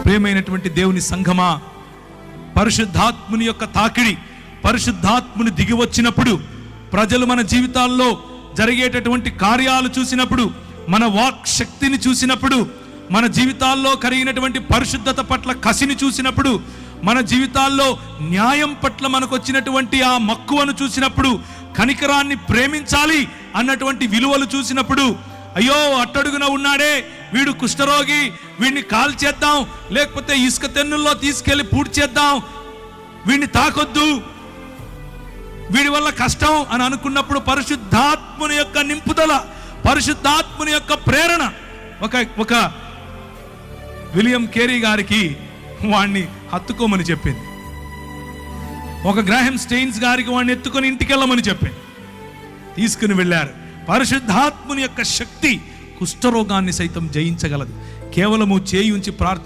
ప్రియమైనటువంటి దేవుని సంఘమా, పరిశుద్ధాత్ముని యొక్క తాకిడి, పరిశుద్ధాత్ముని దిగి వచ్చినప్పుడు, ప్రజలు మన జీవితాల్లో జరిగేటటువంటి కార్యాలు చూసినప్పుడు, మన వాక్ శక్తిని చూసినప్పుడు, మన జీవితాల్లో కలిగినటువంటి పరిశుద్ధత పట్ల కసిని చూసినప్పుడు, మన జీవితాల్లో న్యాయం పట్ల మనకు వచ్చినటువంటి ఆ మక్కువను చూసినప్పుడు, కనికరాన్ని ప్రేమించాలి అన్నటువంటి విలువలు చూసినప్పుడు, అయ్యో అట్టడుగున ఉన్నాడే వీడు కుష్ఠరోగి, వీడిని కాల్చేద్దాం, లేకపోతే ఇసుక తెన్నుల్లో తీసుకెళ్లి పూడ్చేద్దాం, వీడిని తాకొద్దు, వీడి వల్ల కష్టం అని అనుకున్నప్పుడు పరిశుద్ధాత్ముని యొక్క నింపుదల, పరిశుద్ధాత్ముని యొక్క ప్రేరణ. ఒక విలియం కేరీ గారికి వాణ్ణి హత్తుకోమని చెప్పింది, ఒక గ్రాహం స్టెయిన్స్ గారికి వాడిని ఎత్తుకొని ఇంటికి వెళ్ళమని చెప్పింది. తీసుకుని వెళ్ళారు. పరిశుద్ధాత్ముని యొక్క శక్తి కుష్ఠరోగాన్ని సైతం జయించగలదు. కేవలము చేయి ఉంచి ప్రార్థించి